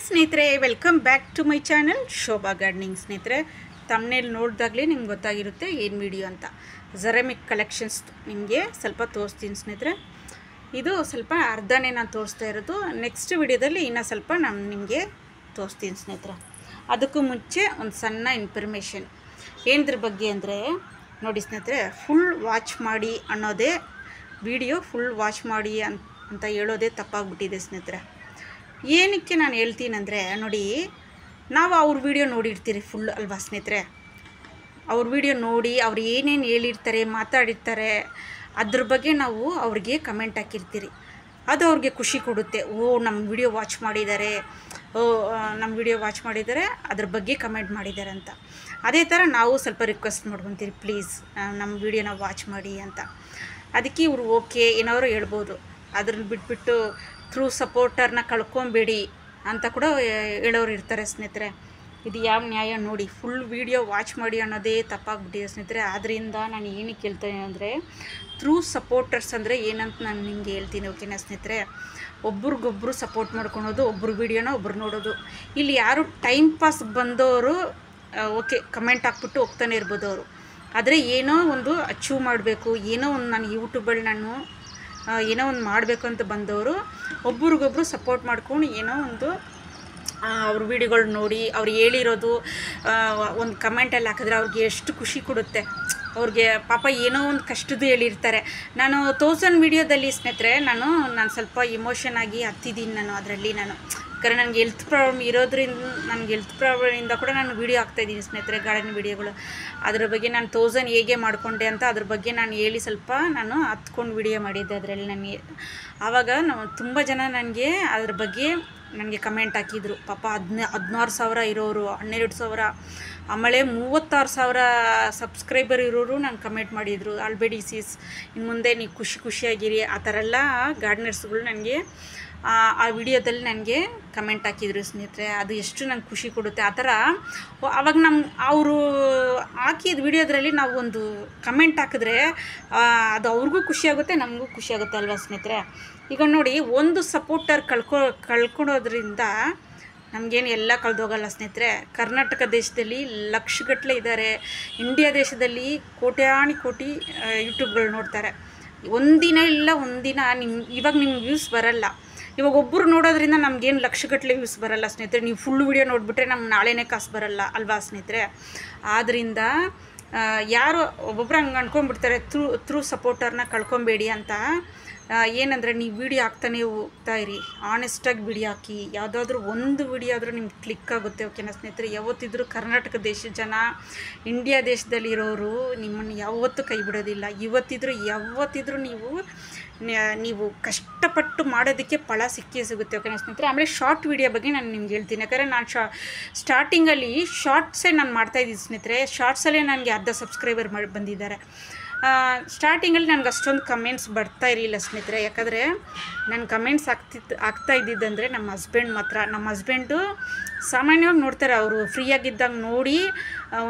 ಸ್ನೇಹಿತರೆ, welcome back to my channel Shobha gardening. ಸ್ನೇಹಿತರೆ, ತಮ್ಮನೇಲಿ ನೋಡಿದಾಗಲೇ ನಿಮ್ಗೆ ಗೊತ್ತಾಗಿರುತ್ತೆ ಏನು ವಿಡಿಯೋ ಅಂತ. ಜೆರಾಮಿಕ್ ಕಲೆಕ್ಷನ್ಸ್ ನಿಮಗೆ ಸ್ವಲ್ಪ ತೋರಿಸ್ತೀನಿ ಸ್ನೇಹಿತರೆ. ಇದು ಸ್ವಲ್ಪ ಅರ್ಧನೇ ನಾನು ತೋರಿಸ್ತಾ ಇರೋದು. ನೆಕ್ಸ್ಟ್ ವಿಡಿಯೋದಲ್ಲಿ ಇನ್ನೂ ಸ್ವಲ್ಪ ನಾನು ನಿಮಗೆ ತೋರಿಸ್ತೀನಿ ಸ್ನೇಹಿತರೆ. ಅದಕ್ಕೂ ಮುಂಚೆ ಒಂದು ಸಣ್ಣ ಇನ್ಫಾರ್ಮೇಷನ್ ಏನದ್ರ ಬಗ್ಗೆ ಅಂದರೆ, ನೋಡಿ ಸ್ನೇಹಿತರೆ, ಫುಲ್ ವಾಚ್ ಮಾಡಿ ಅನ್ನೋದೇ ವಿಡಿಯೋ. ಫುಲ್ ವಾಚ್ ಮಾಡಿ ಅಂತ ಹೇಳೋದೇ ತಪ್ಪಾಗ್ಬಿಟ್ಟಿದೆ ಸ್ನೇಹಿತರೆ. ಏನಕ್ಕೆ ನಾನು ಹೇಳ್ತೀನಂದರೆ, ನೋಡಿ, ನಾವು ಅವ್ರ ವಿಡಿಯೋ ನೋಡಿರ್ತೀರಿ ಫುಲ್ ಅಲ್ವಾ ಸ್ನೇಹಿತರೆ. ಅವ್ರ ವಿಡಿಯೋ ನೋಡಿ ಅವ್ರು ಏನೇನು ಹೇಳಿರ್ತಾರೆ, ಮಾತಾಡಿರ್ತಾರೆ, ಅದ್ರ ಬಗ್ಗೆ ನಾವು ಅವ್ರಿಗೆ ಕಮೆಂಟ್ ಹಾಕಿರ್ತೀರಿ. ಅದು ಅವ್ರಿಗೆ ಖುಷಿ ಕೊಡುತ್ತೆ. ನಮ್ಮ ವಿಡಿಯೋ ವಾಚ್ ಮಾಡಿದ್ದಾರೆ, ನಮ್ಮ ವಿಡಿಯೋ ವಾಚ್ ಮಾಡಿದ್ದಾರೆ, ಅದ್ರ ಬಗ್ಗೆ ಕಮೆಂಟ್ ಮಾಡಿದ್ದಾರೆ ಅಂತ. ಅದೇ ಥರ ನಾವು ಸ್ವಲ್ಪ ರಿಕ್ವೆಸ್ಟ್ ಮಾಡ್ಕೊತೀರಿ, ಪ್ಲೀಸ್ ನಮ್ಮ ವಿಡಿಯೋನ ವಾಚ್ ಮಾಡಿ ಅಂತ. ಅದಕ್ಕೆ ಇವರು ಓಕೆ ಏನಾದ್ರು ಹೇಳ್ಬೋದು. ಅದ್ರನ್ನ ಬಿಟ್ಬಿಟ್ಟು ಥ್ರೂ ಸಪೋರ್ಟರ್ನ ಕಳ್ಕೊಬೇಡಿ ಅಂತ ಕೂಡ ಹೇಳೋರು ಇರ್ತಾರೆ ಸ್ನೇಹಿತರೆ. ಇದು ಯಾವ ನ್ಯಾಯ ನೋಡಿ. ಫುಲ್ ವೀಡಿಯೋ ವಾಚ್ ಮಾಡಿ ಅನ್ನೋದೇ ತಪ್ಪಾಗ್ಬಿಟ್ಟಿದೆ ಸ್ನೇಹಿತರೆ. ಆದ್ದರಿಂದ ನಾನು ಏನಕ್ಕೆ ಹೇಳ್ತೇನೆ ಅಂದರೆ, ಥ್ರೂ ಸಪೋರ್ಟರ್ಸ್ ಅಂದರೆ ಏನಂತ ನಾನು ನಿಮಗೆ ಹೇಳ್ತೀನಿ, ಓಕೆನಾ ಸ್ನೇಹಿತರೆ. ಒಬ್ರಿಗೊಬ್ರು ಸಪೋರ್ಟ್ ಮಾಡ್ಕೊಳೋದು, ಒಬ್ರು ವೀಡಿಯೋನ ಒಬ್ರು ನೋಡೋದು. ಇಲ್ಲಿ ಯಾರು ಟೈಮ್ ಪಾಸ್ ಬಂದವರು ಓಕೆ ಕಮೆಂಟ್ ಹಾಕ್ಬಿಟ್ಟು ಹೋಗ್ತಾನೆ ಇರ್ಬೋದು ಅವರು. ಆದರೆ ಏನೋ ಒಂದು ಅಚೀವ್ ಮಾಡಬೇಕು, ಏನೋ ಒಂದು ನಾನು ಯೂಟ್ಯೂಬಲ್ಲಿ ನಾನು ಏನೋ ಒಂದು ಮಾಡಬೇಕು ಅಂತ ಬಂದವರು ಒಬ್ರಿಗೊಬ್ರು ಸಪೋರ್ಟ್ ಮಾಡ್ಕೊಂಡು ಏನೋ ಒಂದು ಅವ್ರ ವೀಡಿಯೋಗಳು ನೋಡಿ ಅವ್ರು ಹೇಳಿರೋದು ಒಂದು ಕಮೆಂಟಲ್ಲಿ ಹಾಕಿದ್ರೆ ಅವ್ರಿಗೆ ಎಷ್ಟು ಖುಷಿ ಕೊಡುತ್ತೆ. ಅವ್ರಿಗೆ ಪಾಪ ಏನೋ ಒಂದು ಕಷ್ಟದ್ದು ಹೇಳಿರ್ತಾರೆ. ನಾನು 1000 ವೀಡಿಯೋದಲ್ಲಿ ಸ್ನೇಹಿತರೆ ನಾನು ಸ್ವಲ್ಪ ಇಮೋಷನ್ ಆಗಿ ಹತ್ತಿದ್ದೀನಿ ನಾನು ಅದರಲ್ಲಿ. ಯಾಕಂದರೆ ನನಗೆ ಹೆಲ್ತ್ ಪ್ರಾಬ್ಲಮ್ ಇರೋದ್ರಿಂದ, ನನಗೆ ಹೆಲ್ತ್ ಪ್ರಾಬ್ಲಮಿಂದ ಕೂಡ ನಾನು ವೀಡಿಯೋ ಹಾಕ್ತಾಯಿದ್ದೀನಿ ಸ್ನೇಹಿತರೆ, ಗಾರ್ಡನ್ ವೀಡಿಯೋಗಳು. ಅದ್ರ ಬಗ್ಗೆ ನಾನು 1000 ಹೇಗೆ ಮಾಡಿಕೊಂಡೆ ಅಂತ ಅದ್ರ ಬಗ್ಗೆ ನಾನು ಹೇಳಿ ಸ್ವಲ್ಪ ನಾನು ಹತ್ಕೊಂಡು ವೀಡಿಯೋ ಮಾಡಿದ್ದೆ ಅದರಲ್ಲಿ. ನನಗೆ ಆವಾಗ ತುಂಬ ಜನ ನನಗೆ ಅದ್ರ ಬಗ್ಗೆ ನನಗೆ ಕಮೆಂಟ್ ಹಾಕಿದ್ರು. ಪಾಪ 16,000 ಇರೋರು, 12,000, ಆಮೇಲೆ 36,000 ಸಬ್ಸ್ಕ್ರೈಬರ್ ಇರೋರು ನಾನು ಕಮೆಂಟ್ ಮಾಡಿದರು. ಆಲ್ಬೇಡಿ ಸೀಸ್, ಇನ್ನು ಮುಂದೆ ನೀವು ಖುಷಿಯಾಗಿರಿ, ಆ ಥರ ಎಲ್ಲ ಗಾರ್ಡನರ್ಸ್ಗಳು ನನಗೆ ಆ ವಿಡಿಯೋದಲ್ಲಿ ನನಗೆ ಕಮೆಂಟ್ ಹಾಕಿದ್ರು ಸ್ನೇಹಿತರೆ. ಅದು ಎಷ್ಟು ನಂಗೆ ಖುಷಿ ಕೊಡುತ್ತೆ. ಆ ಥರ ಆವಾಗ ಅವರು ಹಾಕಿದ ವಿಡಿಯೋದ್ರಲ್ಲಿ ನಾವು ಒಂದು ಕಮೆಂಟ್ ಹಾಕಿದ್ರೆ ಅದು ಅವ್ರಿಗೂ ಖುಷಿಯಾಗುತ್ತೆ, ನಮಗೂ ಖುಷಿಯಾಗುತ್ತೆ ಅಲ್ವಾ ಸ್ನೇಹಿತರೆ. ಈಗ ನೋಡಿ, ಒಂದು ಸಪೋರ್ಟರ್ ಕಳ್ಕೊಳೋದ್ರಿಂದ ನಮಗೇನು ಎಲ್ಲ ಕಳೆದೋಗಲ್ಲ ಸ್ನೇಹಿತರೆ. ಕರ್ನಾಟಕ ದೇಶದಲ್ಲಿ ಲಕ್ಷಗಟ್ಟಲೆ ಇದ್ದಾರೆ, ಇಂಡಿಯಾ ದೇಶದಲ್ಲಿ ಕೋಟಿ ಯೂಟ್ಯೂಬ್ಗಳು ನೋಡ್ತಾರೆ. ಒಂದಿನ ಇಲ್ಲ ಒಂದಿನ ಇವಾಗ ನಿಮ್ಗೆ ವ್ಯೂಸ್ ಬರಲ್ಲ. ಇವಾಗ ಒಬ್ಬರು ನೋಡೋದ್ರಿಂದ ನಮಗೇನು ಲಕ್ಷಗಟ್ಟಲೆ ವ್ಯೂಸ್ ಬರಲ್ಲ ಸ್ನೇಹಿತರೆ. ನೀವು ಫುಲ್ ವೀಡಿಯೋ ನೋಡಿಬಿಟ್ರೆ ನಮ್ಗೆ ನಾಳೆನೇ ಕಾಸು ಬರಲ್ಲ ಅಲ್ವಾ ಸ್ನೇಹಿತರೆ. ಆದ್ದರಿಂದ ಯಾರು ಒಬ್ಬೊಬ್ರು ಹಂಗೆ ಅಂದ್ಕೊಂಡ್ಬಿಡ್ತಾರೆ, ಥ್ರೂ ಸಪೋರ್ಟರ್ನ ಕಳ್ಕೊಬೇಡಿ ಅಂತ. ಏನಂದರೆ, ನೀವು ವೀಡಿಯೋ ಹಾಕ್ತಾನೆ ಹೋಗ್ತಾ ಇರಿ, ಆನೆಸ್ಟಾಗಿ ವೀಡಿಯೋ ಹಾಕಿ. ಯಾವುದಾದ್ರೂ ಒಂದು ವೀಡಿಯೋ ಆದರೂ ನಿಮ್ಗೆ ಕ್ಲಿಕ್ ಆಗುತ್ತೆ, ಓಕೆನಾ ಸ್ನೇಹಿತರೆ. ಯಾವತ್ತಿದ್ರೂ ಕರ್ನಾಟಕ ದೇಶದ ಜನ, ಇಂಡಿಯಾ ದೇಶದಲ್ಲಿರೋರು ನಿಮ್ಮನ್ನು ಯಾವತ್ತೂ ಕೈ ಬಿಡೋದಿಲ್ಲ. ಯಾವತ್ತಿದ್ರೂ ನೀವು ಕಷ್ಟಪಟ್ಟು ಮಾಡೋದಕ್ಕೆ ಫಲ ಸಿಗುತ್ತೆ, ಓಕೆನಾ ಸ್ನೇಹಿತರೆ. ಆಮೇಲೆ ಶಾರ್ಟ್ ವೀಡಿಯೋ ಬಗ್ಗೆ ನಾನು ನಿಮ್ಗೆ ಹೇಳ್ತೀನಿ. ಯಾಕಂದರೆ ನಾನು ಸ್ಟಾರ್ಟಿಂಗಲ್ಲಿ ಶಾರ್ಟ್ಸೇ ನಾನು ಮಾಡ್ತಾಯಿದ್ದೀನಿ ಸ್ನೇಹಿತರೆ. ಶಾರ್ಟ್ಸಲ್ಲೇ ನನಗೆ 10 ಸಬ್ಸ್ಕ್ರೈಬರ್ ಬಂದಿದ್ದಾರೆ. ಸ್ಟಾರ್ಟಿಂಗಲ್ಲಿ ನನಗೆ ಅಷ್ಟೊಂದು ಕಮೆಂಟ್ಸ್ ಬರ್ತಾ ಇರಲಿಲ್ಲ ಸ್ನೇಹಿತರೆ. ಯಾಕಂದರೆ ನಾನು ಕಮೆಂಟ್ಸ್ ಆಗ್ತಾ ಇದ್ದಿದ್ದಂದರೆ ನಮ್ಮ ಹಸ್ಬೆಂಡು ಸಾಮಾನ್ಯವಾಗಿ ನೋಡ್ತಾರೆ. ಅವರು ಫ್ರೀಯಾಗಿದ್ದಾಗ ನೋಡಿ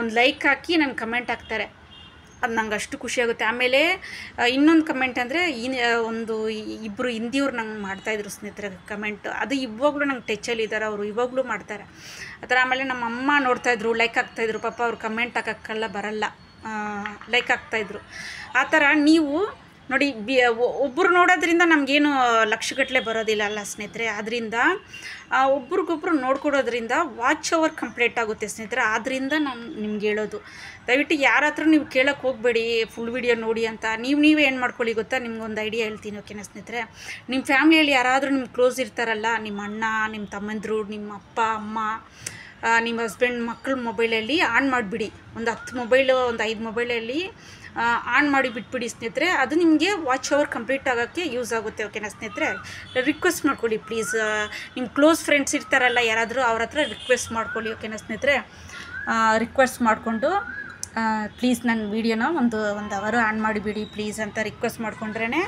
ಒಂದು ಲೈಕ್ ಹಾಕಿ ನನಗೆ ಕಮೆಂಟ್ ಹಾಕ್ತಾರೆ. ಅದು ನಂಗೆ ಅಷ್ಟು ಖುಷಿಯಾಗುತ್ತೆ. ಆಮೇಲೆ ಇನ್ನೊಂದು ಕಮೆಂಟ್ ಅಂದರೆ, ಇಬ್ಬರು ಹಿಂದಿಯವ್ರು ನಂಗೆ ಮಾಡ್ತಾಯಿದ್ರು ಸ್ನೇಹಿತರೆ ಕಮೆಂಟ್. ಅದು ಇವಾಗಲೂ ನಂಗೆ ಟಚಲ್ಲಿದ್ದಾರೆ, ಅವರು ಇವಾಗಲೂ ಮಾಡ್ತಾರೆ ಆ ಥರ. ಆಮೇಲೆ ನಮ್ಮ ಅಮ್ಮ ನೋಡ್ತಾಯಿದ್ರು, ಲೈಕ್ ಹಾಕ್ತಾಯಿದ್ರು. ಪಾಪ ಅವ್ರು ಕಮೆಂಟ್ ಹಾಕೋಕ್ಕೆಲ್ಲ ಬರಲ್ಲ, ಲೈಕ್ ಹಾಕ್ತಾಯಿದ್ರು. ಆ ಥರ ನೀವು ನೋಡಿ, ಒಬ್ಬರು ನೋಡೋದ್ರಿಂದ ನಮಗೇನು ಲಕ್ಷಗಟ್ಟಲೆ ಬರೋದಿಲ್ಲ ಅಲ್ಲ ಸ್ನೇಹಿತರೆ. ಆದ್ದರಿಂದ ಒಬ್ರಿಗೊಬ್ರು ನೋಡ್ಕೊಡೋದ್ರಿಂದ ವಾಚ್ ಅವರ್ ಕಂಪ್ಲೀಟ್ ಆಗುತ್ತೆ ಸ್ನೇಹಿತರೆ. ಆದ್ದರಿಂದ ನಾನು ನಿಮ್ಗೆ ಹೇಳೋದು, ದಯವಿಟ್ಟು ಯಾರ ಹತ್ರ ನೀವು ಕೇಳೋಕ್ಕೆ ಹೋಗಬೇಡಿ ಫುಲ್ ವೀಡಿಯೋ ನೋಡಿ ಅಂತ. ನೀವೇ ಏನು ಮಾಡ್ಕೊಳ್ಳಿ ಗೊತ್ತಾ, ನಿಮ್ಗೊಂದು ಐಡಿಯಾ ಹೇಳ್ತೀನಿ, ಓಕೆನಾ ಸ್ನೇಹಿತರೆ. ನಿಮ್ಮ ಫ್ಯಾಮಿಲಿಯಲ್ಲಿ ಯಾರಾದರೂ ನಿಮ್ಗೆ ಕ್ಲೋಸ್ ಇರ್ತಾರಲ್ಲ, ನಿಮ್ಮ ಅಣ್ಣ, ನಿಮ್ಮ ತಮ್ಮಂದಿರು, ನಿಮ್ಮ ಅಪ್ಪ ಅಮ್ಮ, ನಿಮ್ಮ ಹಸ್ಬೆಂಡ್, ಮಕ್ಕಳ ಮೊಬೈಲಲ್ಲಿ ಆನ್ ಮಾಡಿಬಿಡಿ. ಒಂದು 10 ಮೊಬೈಲು, ಒಂದು 5 ಮೊಬೈಲಲ್ಲಿ ಆನ್ ಮಾಡಿ ಬಿಟ್ಬಿಡಿ ಸ್ನೇಹಿತರೆ. ಅದು ನಿಮಗೆ ವಾಚ್ ಅವರ್ ಕಂಪ್ಲೀಟ್ ಆಗೋಕ್ಕೆ ಯೂಸ್ ಆಗುತ್ತೆ, ಓಕೆನಾ ಸ್ನೇಹಿತರೆ. ರಿಕ್ವೆಸ್ಟ್ ಮಾಡ್ಕೊಳ್ಳಿ ಪ್ಲೀಸ್. ನಿಮ್ಮ ಕ್ಲೋಸ್ ಫ್ರೆಂಡ್ಸ್ ಇರ್ತಾರಲ್ಲ ಯಾರಾದರೂ, ಅವ್ರ ಹತ್ರ ರಿಕ್ವೆಸ್ಟ್ ಮಾಡ್ಕೊಳ್ಳಿ, ಓಕೆನಾ ಸ್ನೇಹಿತರೆ. ರಿಕ್ವೆಸ್ಟ್ ಮಾಡಿಕೊಂಡು ಪ್ಲೀಸ್ ನನ್ನ ವೀಡಿಯೋನ ಒಂದು ಅವರು ಆನ್ ಮಾಡಿಬಿಡಿ ಪ್ಲೀಸ್ ಅಂತ ರಿಕ್ವೆಸ್ಟ್ ಮಾಡಿಕೊಂಡ್ರೇ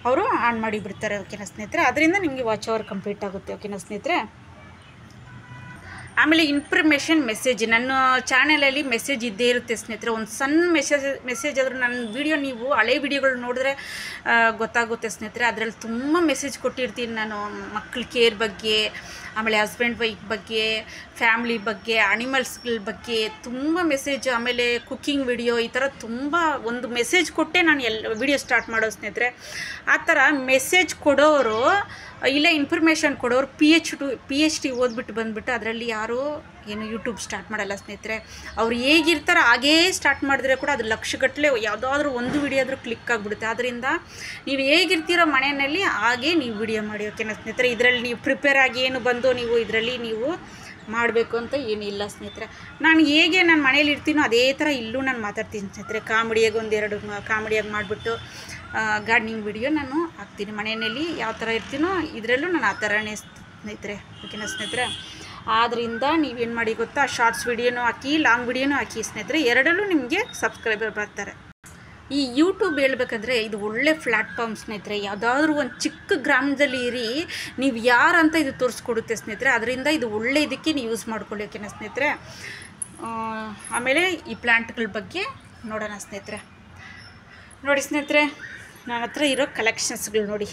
ಅವರು ಆನ್ ಮಾಡಿಬಿಡ್ತಾರೆ, ಓಕೆನಾ ಸ್ನೇಹಿತರೆ. ಅದರಿಂದ ನಿಮಗೆ ವಾಚ್ ಅವರ್ ಕಂಪ್ಲೀಟ್ ಆಗುತ್ತೆ, ಓಕೆನಾ ಸ್ನೇಹಿತರೆ. ಆಮೇಲೆ ಇನ್ಫಾರ್ಮೇಷನ್ ಮೆಸೇಜ್ ನನ್ನ ಚಾನಲಲ್ಲಿ ಮೆಸೇಜ್ ಇದ್ದೇ ಇರುತ್ತೆ ಸ್ನೇಹಿತರೆ. ಒಂದು ಸಣ್ಣ ಮೆಸೇಜ್ ಆದರೂ ನನ್ನ ವಿಡಿಯೋ ನೀವು ಹಳೆ ವಿಡಿಯೋಗಳು ನೋಡಿದ್ರೆ ಗೊತ್ತಾಗುತ್ತೆ ಸ್ನೇಹಿತರೆ. ಅದರಲ್ಲಿ ತುಂಬ ಮೆಸೇಜ್ ಕೊಟ್ಟಿರ್ತೀನಿ ನಾನು, ಮಕ್ಕಳ ಕೇರ್ ಬಗ್ಗೆ, ಆಮೇಲೆ ಹಸ್ಬೆಂಡ್ ವೈಫ್ ಬಗ್ಗೆ, ಫ್ಯಾಮ್ಲಿ ಬಗ್ಗೆ, ಅನಿಮಲ್ಸ್ಗಳ ಬಗ್ಗೆ ತುಂಬ ಮೆಸೇಜ್, ಆಮೇಲೆ ಕುಕ್ಕಿಂಗ್ ವಿಡಿಯೋ, ಈ ಥರ ತುಂಬ ಒಂದು ಮೆಸೇಜ್ ಕೊಟ್ಟೆ ನಾನು ವಿಡಿಯೋ ಸ್ಟಾರ್ಟ್ ಮಾಡೋ ಸ್ನೇಹಿತರೆ. ಆ ಥರ ಮೆಸೇಜ್ ಕೊಡೋರು ಇಲ್ಲ ಇನ್ಫಾರ್ಮೇಷನ್ ಕೊಡೋರು PhD ಓದ್ಬಿಟ್ಟು ಬಂದುಬಿಟ್ಟು ಅದರಲ್ಲಿ ಯಾರೂ ಏನು ಯೂಟ್ಯೂಬ್ ಸ್ಟಾರ್ಟ್ ಮಾಡಲ್ಲ ಸ್ನೇಹಿತರೆ. ಅವ್ರು ಹೇಗಿರ್ತಾರೋ ಹಾಗೇ ಸ್ಟಾರ್ಟ್ ಮಾಡಿದ್ರೆ ಕೂಡ ಅದು ಲಕ್ಷಗಟ್ಟಲೆ ಯಾವುದಾದ್ರೂ ಒಂದು ವಿಡಿಯೋ ಆದರೂ ಕ್ಲಿಕ್ ಆಗಿಬಿಡುತ್ತೆ. ಆದ್ದರಿಂದ ನೀವು ಹೇಗಿರ್ತೀರೋ ಮನೆಯಲ್ಲಿ ಹಾಗೇ ನೀವು ವಿಡಿಯೋ ಮಾಡಿ, ಓಕೆನಾ ಸ್ನೇಹಿತರೆ. ಇದರಲ್ಲಿ ನೀವು ಪ್ರಿಪೇರ್ ಆಗಿ ಏನು ಬಂದು ನೀವು ಇದರಲ್ಲಿ ನೀವು ಮಾಡಬೇಕು ಅಂತ ಏನಿಲ್ಲ ಸ್ನೇಹಿತರೆ. ನಾನು ಹೇಗೆ ನಾನು ಮನೇಲಿ ಇರ್ತೀನೋ ಅದೇ ಥರ ಇಲ್ಲೂ ನಾನು ಮಾತಾಡ್ತೀನಿ ಸ್ನೇಹಿತರೆ. ಕಾಮಿಡಿಯಾಗಿ ಒಂದೆರಡು ಕಾಮಿಡಿಯಾಗಿ ಮಾಡಿಬಿಟ್ಟು ಗಾರ್ಡನಿಂಗ್ ವಿಡಿಯೋ ನಾನು ಹಾಕ್ತೀನಿ. ಮನೆಯಲ್ಲಿ ಯಾವ ಥರ ಇರ್ತೀನೋ ಇದರಲ್ಲೂ ನಾನು ಆ ಥರನೇ ಸ್ನೇಹಿತರೆ, ಓಕೆನಾ ಸ್ನೇಹಿತರೆ. ಆದ್ದರಿಂದ ನೀವೇನು ಮಾಡಿ ಗೊತ್ತಾ, ಶಾರ್ಟ್ಸ್ ವಿಡಿಯೋನೂ ಹಾಕಿ, ಲಾಂಗ್ ವಿಡಿಯೋನೂ ಹಾಕಿ ಸ್ನೇಹಿತರೆ, ಎರಡಲ್ಲೂ ನಿಮಗೆ ಸಬ್ಸ್ಕ್ರೈಬರ್ ಬರ್ತಾರೆ. ಈ ಯೂಟ್ಯೂಬ್ ಹೇಳ್ಬೇಕಂದ್ರೆ ಇದು ಒಳ್ಳೆ ಪ್ಲ್ಯಾಟ್ಫಾರ್ಮ್ ಸ್ನೇಹಿತರೆ. ಯಾವುದಾದ್ರೂ ಒಂದು ಚಿಕ್ಕ ಗ್ರಾಮದಲ್ಲಿ ಇರಿ, ನೀವು ಯಾರಂತ ಇದು ತೋರಿಸ್ಕೊಡುತ್ತೆ ಸ್ನೇಹಿತರೆ. ಅದರಿಂದ ಇದು ಒಳ್ಳೆ ಇದಕ್ಕೆ ನೀವು ಯೂಸ್ ಮಾಡ್ಕೊಳ್ಳಿ, ಓಕೆನಾ ಸ್ನೇಹಿತರೆ. ಆಮೇಲೆ ಈ ಪ್ಲ್ಯಾಂಟ್ಗಳ ಬಗ್ಗೆ ನೋಡೋಣ ಸ್ನೇಹಿತರೆ. ನೋಡಿ ಸ್ನೇಹಿತರೆ, ನನ್ನ ಹತ್ರ ಇರೋ ಕಲೆಕ್ಷನ್ಸ್ಗಳು ನೋಡಿ,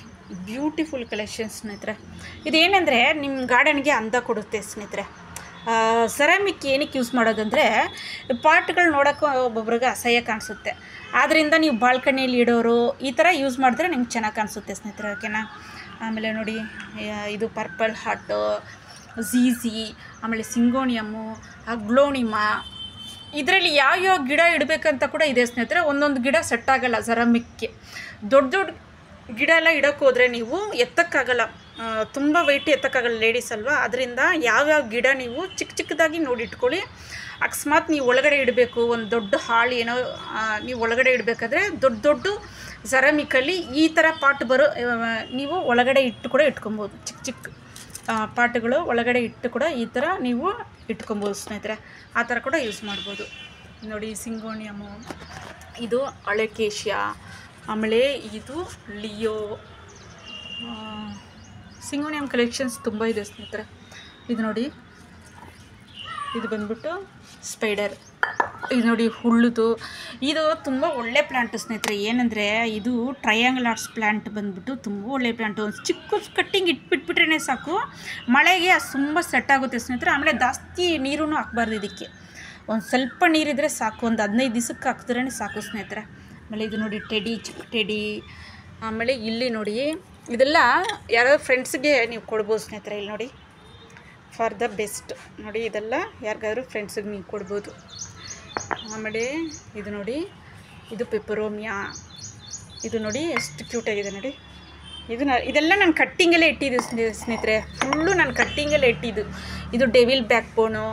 ಬ್ಯೂಟಿಫುಲ್ ಕಲೆಕ್ಷನ್ಸ್ ಸ್ನೇಹಿತರೆ. ಇದೇನೆಂದರೆ ನಿಮ್ಮ ಗಾರ್ಡನ್ಗೆ ಅಂದ ಕೊಡುತ್ತೆ ಸ್ನೇಹಿತರೆ. ಸೆರಾಮಿಕ್ ಏನಕ್ಕೆ ಯೂಸ್ ಮಾಡೋದಂದರೆ ಪಾಟ್ಗಳು ನೋಡೋಕ್ಕೂ ಒಬ್ಬೊಬ್ರಿಗೆ ಅಸಹ್ಯ ಕಾಣಿಸುತ್ತೆ. ಆದ್ದರಿಂದ ನೀವು ಬಾಲ್ಕನಿಯಲ್ಲಿ ಇಡೋರು ಈ ಥರ ಯೂಸ್ ಮಾಡಿದ್ರೆ ನಿಮ್ಗೆ ಚೆನ್ನಾಗಿ ಕಾಣಿಸುತ್ತೆ ಸ್ನೇಹಿತರೆ, ಓಕೆನಾ. ಆಮೇಲೆ ನೋಡಿ, ಇದು ಪರ್ಪಲ್ ಹಾರ್ಟು, ಝೀಝಿ, ಆಮೇಲೆ ಸಿಂಗೋನಿಯಮ್ಮು, ಗ್ಲೋನಿಮಾ, ಇದರಲ್ಲಿ ಯಾವ್ಯಾವ ಗಿಡ ಇಡಬೇಕಂತ ಕೂಡ ಇದೆ ಸ್ನೇಹಿತರೆ. ಒಂದೊಂದು ಗಿಡ ಸೆಟ್ ಆಗೋಲ್ಲ ಸೆರಾಮಿಕ್ಗೆ. ದೊಡ್ಡ ದೊಡ್ಡ ಗಿಡ ಎಲ್ಲ ಇಡೋಕ್ಕೆ ಹೋದರೆ ನೀವು ಎತ್ತಕ್ಕಾಗಲ್ಲ, ತುಂಬ ವೆಯ್ಟ್ ಎತ್ತಕ್ಕಾಗಲ್ಲ, ಲೇಡೀಸ್ ಅಲ್ವಾ. ಅದರಿಂದ ಯಾವ್ಯಾವ ಗಿಡ ನೀವು ಚಿಕ್ಕ ಚಿಕ್ಕದಾಗಿ ನೋಡಿ ಇಟ್ಕೊಳ್ಳಿ. ಅಕಸ್ಮಾತ್ ನೀವು ಒಳಗಡೆ ಇಡಬೇಕು, ಒಂದು ದೊಡ್ಡ ಹಾಳು ಏನೋ ನೀವು ಒಳಗಡೆ ಇಡಬೇಕಾದ್ರೆ ದೊಡ್ಡ ಸೆರಾಮಿಕಲ್ಲಿ ಈ ಥರ ಪಾಟ್ ನೀವು ಒಳಗಡೆ ಇಟ್ಟು ಕೂಡ ಇಟ್ಕೊಬೋದು. ಚಿಕ್ಕ ಚಿಕ್ಕ ಪಾಟ್ಗಳು ಒಳಗಡೆ ಇಟ್ಟು ಕೂಡ ಈ ಥರ ನೀವು ಇಟ್ಕೊಬೋದು ಸ್ನೇಹಿತರೆ. ಆ ಥರ ಕೂಡ ಯೂಸ್ ಮಾಡ್ಬೋದು. ನೋಡಿ ಸಿಂಗೋನಿಯಮ್ಮು, ಇದು ಅಳೆಕೇಶಿಯಾ, ಆಮೇಲೆ ಇದು ಲಿಯೋ. ಸಿಂಗೋನಿಯಮ್ ಕಲೆಕ್ಷನ್ಸ್ ತುಂಬ ಇದೆ ಸ್ನೇಹಿತರೆ. ಇದು ನೋಡಿ, ಇದು ಬಂದ್ಬಿಟ್ಟು ಸ್ಪೈಡರ್. ಇದು ನೋಡಿ ಹುಳ್ಳುದು, ಇದು ತುಂಬ ಒಳ್ಳೆ ಪ್ಲ್ಯಾಂಟ್ ಸ್ನೇಹಿತರೆ. ಏನಂದರೆ ಇದು ಟ್ರಯಾಂಗಲ್ ಆರ್ಟ್ಸ್ ಪ್ಲ್ಯಾಂಟ್ ಬಂದ್ಬಿಟ್ಟು ತುಂಬ ಒಳ್ಳೆ ಪ್ಲ್ಯಾಂಟು. ಒಂದು ಚಿಕ್ಕ ಕಟ್ಟಿಂಗ್ ಇಟ್ಬಿಟ್ಬಿಟ್ರೇ ಸಾಕು, ಮಳೆಗೆ ಅದು ತುಂಬ ಸೆಟ್ ಆಗುತ್ತೆ ಸ್ನೇಹಿತರೆ. ಆಮೇಲೆ ಜಾಸ್ತಿ ನೀರೂ ಹಾಕ್ಬಾರ್ದು ಇದಕ್ಕೆ, ಒಂದು ಸ್ವಲ್ಪ ನೀರಿದ್ರೆ ಸಾಕು, ಒಂದು 15 ದಿವಸಕ್ಕೆ ಹಾಕಿದ್ರೇ ಸಾಕು ಸ್ನೇಹಿತರೆ. ಆಮೇಲೆ ಇದು ನೋಡಿ ಟೆಡಿ, ಚಿಕ್ಕ ಟೆಡಿ. ಆಮೇಲೆ ಇಲ್ಲಿ ನೋಡಿ, ಇದೆಲ್ಲ ಯಾರಾದ್ರೂ ಫ್ರೆಂಡ್ಸ್ಗೆ ನೀವು ಕೊಡ್ಬೋದು ಸ್ನೇಹಿತರೆ. ಇಲ್ಲಿ ನೋಡಿ, ಫಾರ್ ದ ಬೆಸ್ಟ್ ನೋಡಿ, ಇದೆಲ್ಲ ಯಾರಿಗಾದ್ರೂ ಫ್ರೆಂಡ್ಸಿಗೆ ನೀವು ಕೊಡ್ಬೋದು. ಆಮೇಲೆ ಇದು ನೋಡಿ, ಇದು ಪೆಪರೋಮಿಯಾ. ಇದು ನೋಡಿ ಎಷ್ಟು ಕ್ಯೂಟಾಗಿದೆ ನೋಡಿ. ಇದೆಲ್ಲ ನಾನು ಕಟ್ಟಿಂಗಲ್ಲೇ ಇಟ್ಟಿದ್ದು ಸ್ನೇಹಿತರೆ, ಫುಲ್ಲು ನಾನು ಕಟ್ಟಿಂಗಲ್ಲೇ ಇಟ್ಟಿದ್ದು. ಇದು ಡೆವಿಲ್ ಬ್ಯಾಕ್ ಬೋನು.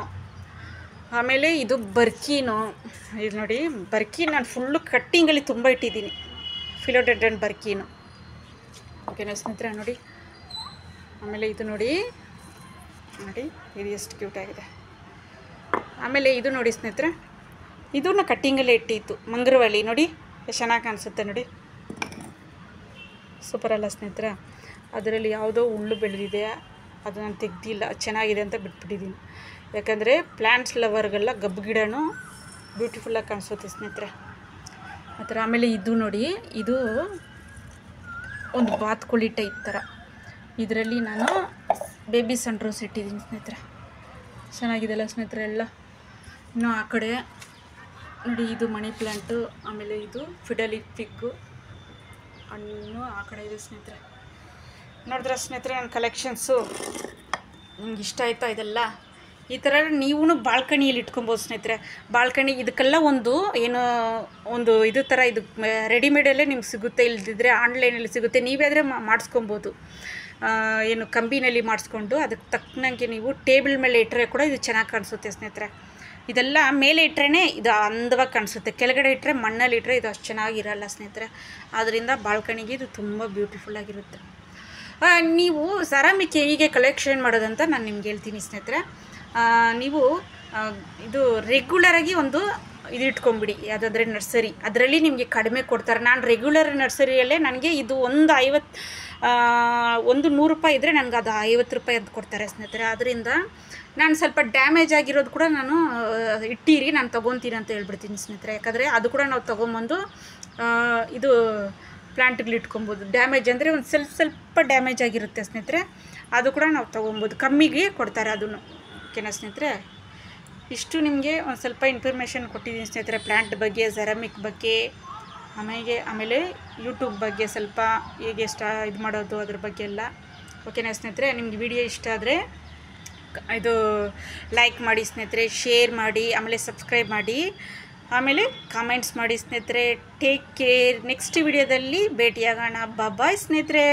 ಆಮೇಲೆ ಇದು ಬರ್ಕೀನು. ಇದು ನೋಡಿ ಬರ್ಕೀನ್ ನಾನು ಫುಲ್ಲು ಕಟ್ಟಿಂಗಲ್ಲಿ ತುಂಬ ಇಟ್ಟಿದ್ದೀನಿ, ಫಿಲೋಡೆಂಡ್ರನ್ ಬರ್ಕೀನು, ಓಕೆನಾ ಸ್ನೇಹಿತರೆ. ನೋಡಿ, ಆಮೇಲೆ ಇದು ನೋಡಿ ಇದು ಎಷ್ಟು ಕ್ಯೂಟಾಗಿದೆ. ಆಮೇಲೆ ಇದು ನೋಡಿ ಸ್ನೇಹಿತರೆ, ಇದನ್ನು ಕಟ್ಟಿಂಗಲ್ಲೇ ಇಟ್ಟಿತ್ತು, ಮಂಗ್ರವಳ್ಳಿ. ನೋಡಿ ಎಷ್ಟು ಚೆನ್ನಾಗಿ ಕಾಣಿಸುತ್ತೆ ನೋಡಿ, ಸೂಪರ್ ಅಲ್ಲ ಸ್ನೇಹಿತರೆ. ಅದರಲ್ಲಿ ಯಾವುದೋ ಹುಳ್ಳು ಬೆಳೆದಿದೆ, ಅದು ನಾನು ತೆಗ್ದಿಲ್ಲ, ಚೆನ್ನಾಗಿದೆ ಅಂತ ಬಿಟ್ಬಿಟ್ಟಿದ್ದೀನಿ. ಯಾಕಂದರೆ ಪ್ಲ್ಯಾಂಟ್ಸ್ ಲವರ್ಗೆಲ್ಲ ಗಬ್ಬು ಗಿಡನೂ ಬ್ಯೂಟಿಫುಲ್ಲಾಗಿ ಕಾಣಿಸುತ್ತೆ ಸ್ನೇಹಿತರೆ ಆ ಥರ. ಆಮೇಲೆ ಇದು ನೋಡಿ, ಇದು ಒಂದು ಬಾತ್ಕೋಳಿ ಟೈಪ್ ಥರ. ಇದರಲ್ಲಿ ನಾನು ಬೇಬಿ ಸನ್ ರೋಸ್ ಇಟ್ಟಿದ್ದೀನಿ ಸ್ನೇಹಿತರೆ, ಚೆನ್ನಾಗಿದೆಲ್ಲ ಸ್ನೇಹಿತರೆ ಎಲ್ಲ. ಇನ್ನು ಆ ಕಡೆ ನೋಡಿ, ಇದು ಮನಿ ಪ್ಲ್ಯಾಂಟು. ಆಮೇಲೆ ಇದು ಫಿಡಲಿಕ್ ಫಿಗ್ಗು ಹಣ್ಣು ಆ ಕಡೆ ಇದೆ ಸ್ನೇಹಿತರೆ. ನೋಡಿದ್ರೆ ಸ್ನೇಹಿತರೆ ನನ್ನ ಕಲೆಕ್ಷನ್ಸು ನಿಮ್ಗೆ ಇಷ್ಟ ಆಯಿತಾ? ಇದೆಲ್ಲ ಈ ಥರ ನೀವು ಬಾಲ್ಕನಿಯಲ್ಲಿ ಇಟ್ಕೊಬೋದು ಸ್ನೇಹಿತರೆ. ಬಾಲ್ಕನಿ ಇದಕ್ಕೆಲ್ಲ ಒಂದು ಇದು ಥರ ಇದು ರೆಡಿಮೇಡಲ್ಲೇ ನಿಮ್ಗೆ ಸಿಗುತ್ತೆ, ಇಲ್ದಿದ್ರೆ ಆನ್ಲೈನಲ್ಲಿ ಸಿಗುತ್ತೆ. ನೀವೇ ಆದರೆ ಮಾಡಿಸ್ಕೊಬೋದು, ಕಂಬಿನಲ್ಲಿ ಮಾಡಿಸ್ಕೊಂಡು ಅದಕ್ಕೆ ತಕ್ಕನಂಗೆ ನೀವು ಟೇಬಲ್ ಮೇಲೆ ಇಟ್ಟರೆ ಕೂಡ ಇದು ಚೆನ್ನಾಗಿ ಕಾಣಿಸುತ್ತೆ ಸ್ನೇಹಿತರೆ. ಇದೆಲ್ಲ ಮೇಲೆ ಇಟ್ಟರೆ ಇದು ಅಂದವಾಗಿ ಕಾಣಿಸುತ್ತೆ, ಕೆಳಗಡೆ ಇಟ್ಟರೆ ಮಣ್ಣಲ್ಲಿ ಇಟ್ಟರೆ ಇದು ಅಷ್ಟು ಚೆನ್ನಾಗಿರಲ್ಲ ಸ್ನೇಹಿತರೆ. ಆದ್ದರಿಂದ ಬಾಲ್ಕನಿಗೆ ಇದು ತುಂಬ ಬ್ಯೂಟಿಫುಲ್ಲಾಗಿರುತ್ತೆ. ನೀವು ಸೆರಾಮಿಕ್ ಹೇಗೆ ಕಲೆಕ್ಷನ್ ಮಾಡೋದಂತ ನಾನು ನಿಮ್ಗೆ ಹೇಳ್ತೀನಿ ಸ್ನೇಹಿತರೆ. ನೀವು ಇದು ರೆಗ್ಯುಲರಾಗಿ ಒಂದು ಇದು ಇಟ್ಕೊಂಬಿಡಿ, ಯಾವುದಾದ್ರೆ ನರ್ಸರಿ, ಅದರಲ್ಲಿ ನಿಮಗೆ ಕಡಿಮೆ ಕೊಡ್ತಾರೆ. ನಾನು ರೆಗ್ಯುಲರ್ ನರ್ಸರಿಯಲ್ಲೇ ನನಗೆ ಇದು ಒಂದು 100 ರೂಪಾಯಿ ಇದ್ದರೆ ನನಗೆ ಅದು 50 ರೂಪಾಯಿ ಅಂತ ಕೊಡ್ತಾರೆ ಸ್ನೇಹಿತರೆ. ಅದರಿಂದ ನಾನು ಸ್ವಲ್ಪ ಡ್ಯಾಮೇಜ್ ಆಗಿರೋದು ಕೂಡ ನಾನು ಇಟ್ಟಿರಿ, ನಾನು ತೊಗೊತೀನಿ ಅಂತ ಹೇಳ್ಬಿಡ್ತೀನಿ ಸ್ನೇಹಿತರೆ. ಯಾಕಂದರೆ ಅದು ಕೂಡ ನಾವು ತೊಗೊಂಬಂದು ಇದು ಪ್ಲ್ಯಾಂಟ್ಗಳು ಇಟ್ಕೊಬೋದು. ಡ್ಯಾಮೇಜ್ ಅಂದರೆ ಒಂದು ಸ್ವಲ್ಪ ಡ್ಯಾಮೇಜ್ ಆಗಿರುತ್ತೆ ಸ್ನೇಹಿತರೆ, ಅದು ಕೂಡ ನಾವು ತೊಗೊಬೋದು, ಕಮ್ಮಿಗೆ ಕೊಡ್ತಾರೆ ಅದನ್ನು. ಓಕೆನಾ ಸ್ನೇಹಿತರೆ, ಇಷ್ಟು ನಿಮಗೆ ಒಂದು ಸ್ವಲ್ಪ ಇನ್ಫಾರ್ಮೇಷನ್ ಕೊಟ್ಟಿದ್ದೀನಿ ಸ್ನೇಹಿತರೆ, ಪ್ಲ್ಯಾಂಟ್ ಬಗ್ಗೆ, ಸೆರಾಮಿಕ್ ಬಗ್ಗೆ, ಆಮೇಲೆ ಯೂಟ್ಯೂಬ್ ಬಗ್ಗೆ ಸ್ವಲ್ಪ ಹೇಗೆ ಇದು ಮಾಡೋದು ಅದ್ರ ಬಗ್ಗೆ ಎಲ್ಲ. ಓಕೆನಾ ಸ್ನೇಹಿತರೆ, ನಿಮ್ಗೆ ವಿಡಿಯೋ ಇಷ್ಟ ಆದರೆ ಇದು ಲೈಕ್ ಮಾಡಿ ಸ್ನೇಹಿತರೆ, ಶೇರ್ ಮಾಡಿ, ಆಮೇಲೆ ಸಬ್ಸ್ಕ್ರೈಬ್ ಮಾಡಿ, ಆಮೇಲೆ ಕಾಮೆಂಟ್ಸ್ ಮಾಡಿ ಸ್ನೇಹಿತರೆ. Take care. ನೆಕ್ಸ್ಟ್ ವಿಡಿಯೋದಲ್ಲಿ ಭೇಟಿಯಾಗೋಣ. ಬಾಯ್ ಸ್ನೇಹಿತರೆ.